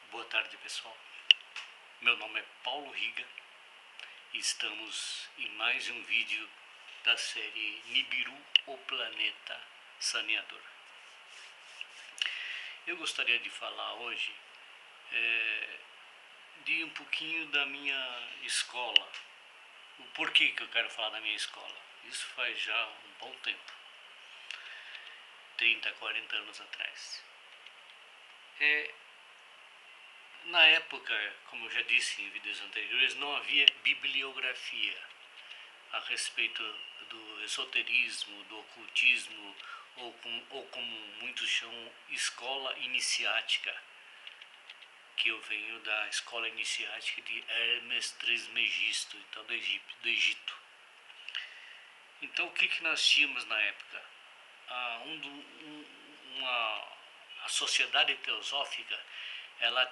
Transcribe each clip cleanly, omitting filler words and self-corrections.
Boa tarde, pessoal. Meu nome é Paulo Riga e estamos em mais um vídeo da série Nibiru, o Planeta Saneador. Eu gostaria de falar hoje de um pouquinho da minha escola. O porquê que eu quero falar da minha escola? Isso faz já um bom tempo, 30, 40 anos atrás. Na época, como eu já disse em vídeos anteriores, não havia bibliografia a respeito do esoterismo, do ocultismo, ou como muitos chamam, escola iniciática, que eu venho da escola iniciática de Hermes Trismegisto, então do Egito. Então o que nós tínhamos na época? A sociedade teosófica, era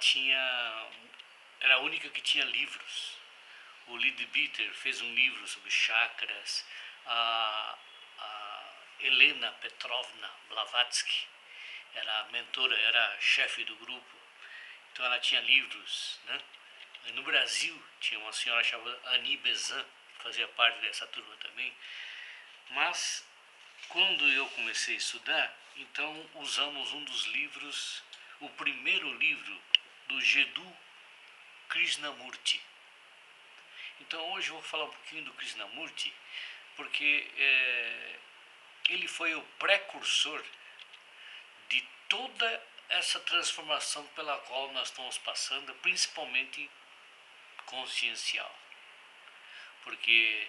a única que tinha livros. O Leadbeater fez um livro sobre chakras. A Helena Petrovna Blavatsky era a mentora, era a chefe do grupo. Então ela tinha livros, né? No Brasil tinha uma senhora chamada Annie Besant, que fazia parte dessa turma também. Mas quando eu comecei a estudar, então usamos um dos livros, o primeiro livro do Jiddu Krishnamurti. Então hoje eu vou falar um pouquinho do Krishnamurti, porque ele foi o precursor de toda essa transformação pela qual nós estamos passando, principalmente consciencial. Porque,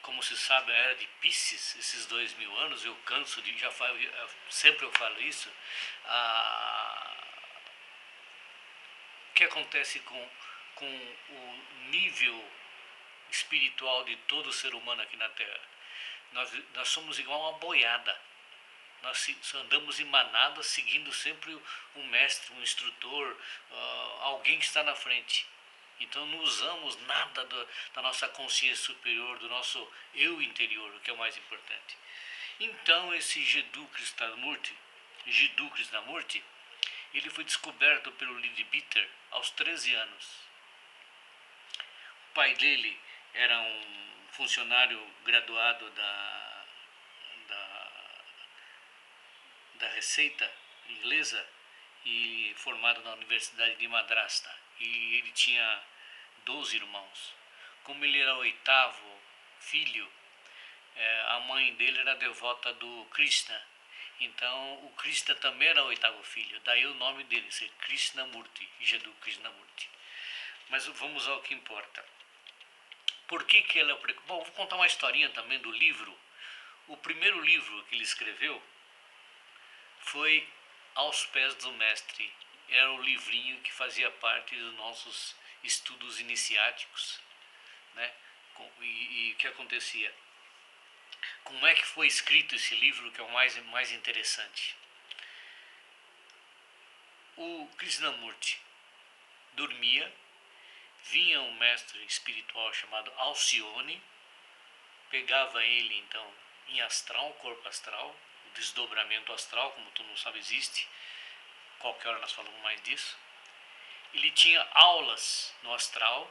como se sabe, a era de Pisces, esses 2000 anos, eu canso de, sempre eu falo isso, o que acontece com o nível espiritual de todo ser humano aqui na Terra? Nós somos igual uma boiada. Nós andamos em manada seguindo sempre um mestre, um instrutor, alguém que está na frente. Então não usamos nada da nossa consciência superior, do nosso eu interior, o que é o mais importante. Então esse Jiddu Krishnamurti, ele foi descoberto pelo Leadbeater aos 13 anos. O pai dele era um funcionário graduado da Receita inglesa e formado na Universidade de Madrasta. E ele tinha 12 irmãos. Como ele era o 8º filho, a mãe dele era devota do Krishna. Então o Krishna também era o 8º filho. Daí o nome dele, ser Krishnamurti, Jiddu Krishnamurti. Mas vamos ao que importa. Por que ele é o precursor? Bom, vou contar uma historinha também do livro. O primeiro livro que ele escreveu foi Aos Pés do Mestre. Era o livrinho que fazia parte dos nossos estudos iniciáticos, né? E o que acontecia? Como é que foi escrito esse livro, que é o mais interessante? O Krishnamurti dormia, vinha um mestre espiritual chamado Alcione, pegava ele então em astral, corpo astral, o desdobramento astral, como tu não sabe, existe. Qualquer hora nós falamos mais disso. Ele tinha aulas no astral,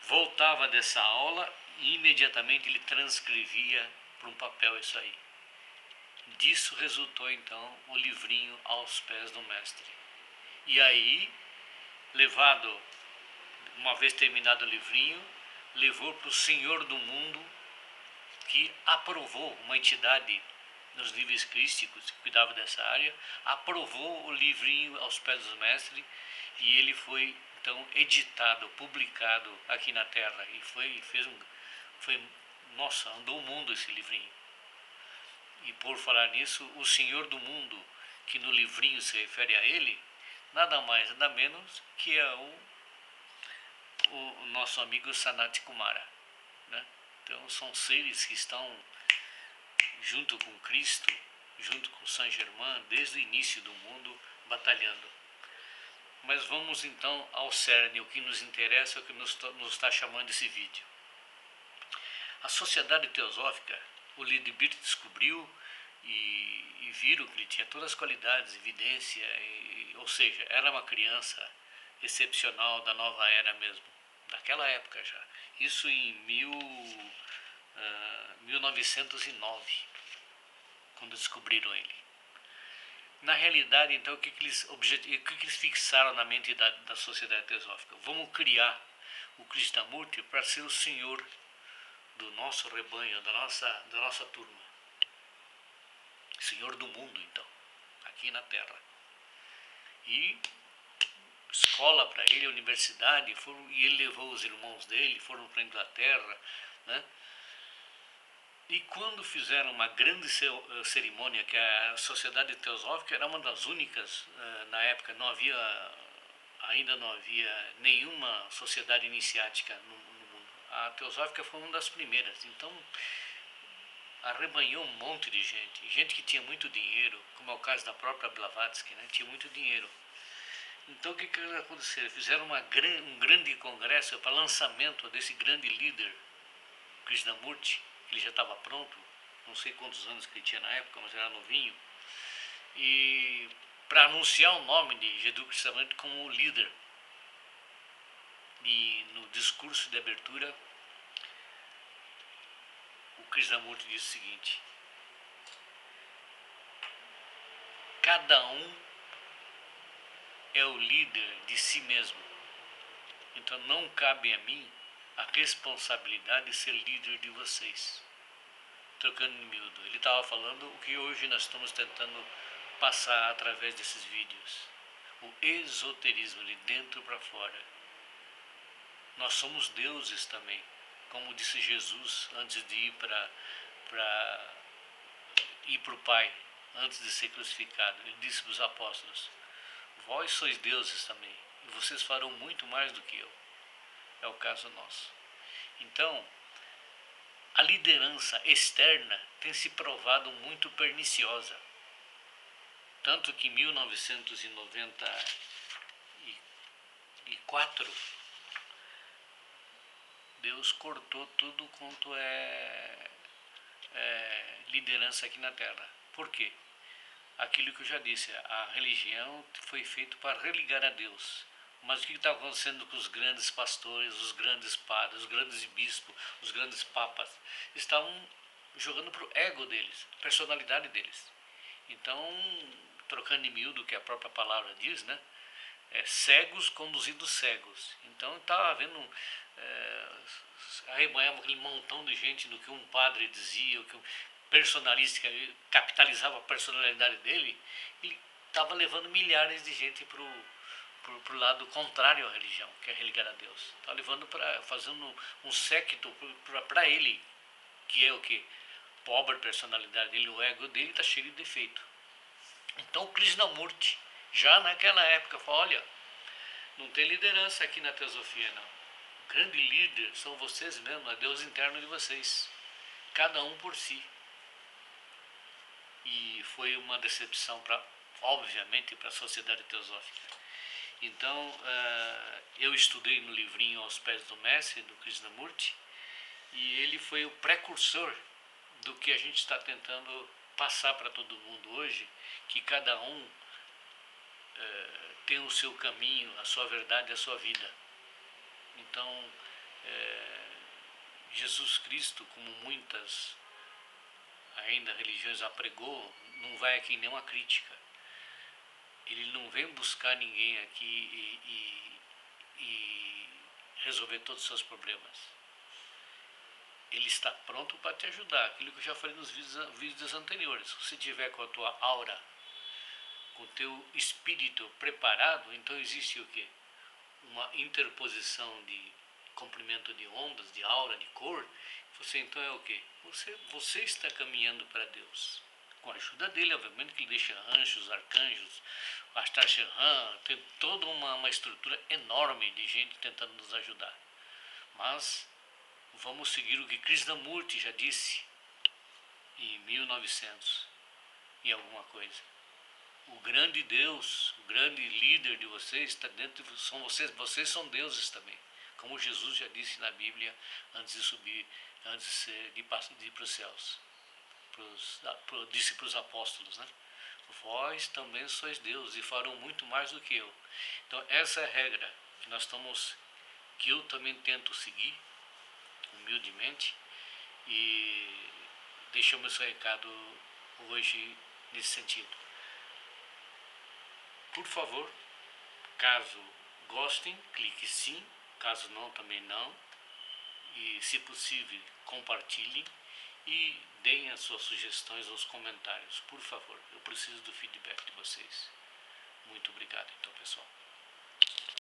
voltava dessa aula e imediatamente ele transcrevia para um papel isso aí. Disso resultou então o livrinho Aos Pés do Mestre. E aí, uma vez terminado o livrinho, levou para o Senhor do Mundo, que aprovou, uma entidade nos níveis crísticos que cuidava dessa área, aprovou o livrinho Aos Pés do Mestre, e ele foi então editado, publicado aqui na Terra. E nossa, andou o mundo esse livrinho. E por falar nisso, o Senhor do Mundo, que no livrinho se refere a ele, nada mais, nada menos que é o nosso amigo Sanat Kumara, né? Então são seres que estão junto com Cristo, junto com Saint Germain, desde o início do mundo, batalhando. Mas vamos então ao cerne, o que nos interessa, o que nos está chamando esse vídeo. A sociedade teosófica, o Leadbeater descobriu, e viram que ele tinha todas as qualidades, evidência, ou seja, era uma criança excepcional da nova era mesmo, daquela época já. Isso em 1909, quando descobriram ele. Na realidade, então, o que eles fixaram na mente da sociedade teosófica? Vamos criar o Krishnamurti para ser o senhor do nosso rebanho, da nossa turma. Senhor do mundo, então, aqui na Terra. E escola para ele, universidade, e ele levou os irmãos dele, foram para a Inglaterra, né? E quando fizeram uma grande cerimônia, que a Sociedade Teosófica era uma das únicas, na época ainda não havia nenhuma sociedade iniciática no mundo. A Teosófica foi uma das primeiras, então arrebanhou um monte de gente que tinha muito dinheiro, como é o caso da própria Blavatsky, né? Tinha muito dinheiro. Então o que aconteceu? Fizeram um grande congresso para lançamento desse grande líder, Krishnamurti. Ele já estava pronto, não sei quantos anos que ele tinha na época, mas era novinho, e para anunciar o nome de Jiddu Krishnamurti como líder. E no discurso de abertura, o Krishnamurti disse o seguinte: cada um é o líder de si mesmo, então não cabe a mim a responsabilidade de ser líder de vocês. Trocando em miúdo, ele estava falando o que hoje nós estamos tentando passar através desses vídeos. O esoterismo de dentro para fora. Nós somos deuses também, como disse Jesus antes de ir para o Pai, antes de ser crucificado. Ele disse para os apóstolos: vós sois deuses também, e vocês farão muito mais do que eu. É o caso nosso. Então, a liderança externa tem se provado muito perniciosa. Tanto que em 1994, Deus cortou tudo quanto é liderança aqui na Terra. Por quê? Aquilo que eu já disse, a religião foi feita para religar a Deus. Mas o que está acontecendo com os grandes pastores, os grandes padres, os grandes bispos, os grandes papas? Estão jogando para o ego deles, a personalidade deles. Então, trocando em miúdo o que a própria palavra diz, né? Cegos conduzindo cegos. Então estava havendo arrebanhava aquele montão de gente do que um padre dizia, o que personalística capitalizava a personalidade dele. Ele estava levando milhares de gente para o lado contrário à religião, que é religar a Deus. Está levando fazendo um séquito para ele, que é o que? Pobre personalidade dele, o ego dele está cheio de defeito. Então o Krishnamurti, já naquela época, falou: olha, não tem liderança aqui na teosofia não. O grande líder são vocês mesmos, é Deus interno de vocês. Cada um por si. E foi uma decepção, obviamente, para a sociedade teosófica. Então, eu estudei no livrinho Aos Pés do Mestre, do Krishnamurti, e ele foi o precursor do que a gente está tentando passar para todo mundo hoje, que cada um tem o seu caminho, a sua verdade, a sua vida. Então, Jesus Cristo, como muitas ainda religiões apregou, não vai aqui nenhuma crítica. Ele não vem buscar ninguém aqui e resolver todos os seus problemas. Ele está pronto para te ajudar. Aquilo que eu já falei nos vídeos anteriores. Se você tiver com a tua aura, com o teu espírito preparado, então existe o quê? Uma interposição de comprimento de ondas, de aura, de cor. Você então é o quê? Você está caminhando para Deus. Com a ajuda dele, obviamente, que ele deixa anjos, arcanjos, Astar Sherran, tem toda uma estrutura enorme de gente tentando nos ajudar. Mas vamos seguir o que Krishnamurti já disse em 1900 e alguma coisa. O grande Deus, o grande líder de vocês está dentro de vocês são deuses também. Como Jesus já disse na Bíblia antes de subir, antes de ir para os céus. disse para os apóstolos, né? Vós também sois Deus e farão muito mais do que eu. Então essa é a regra que eu também tento seguir humildemente, e deixamos esse recado hoje nesse sentido. Por favor, caso gostem, clique sim, caso não, também não, e se possível compartilhem e deem as suas sugestões nos comentários, por favor. Eu preciso do feedback de vocês. Muito obrigado, então, pessoal.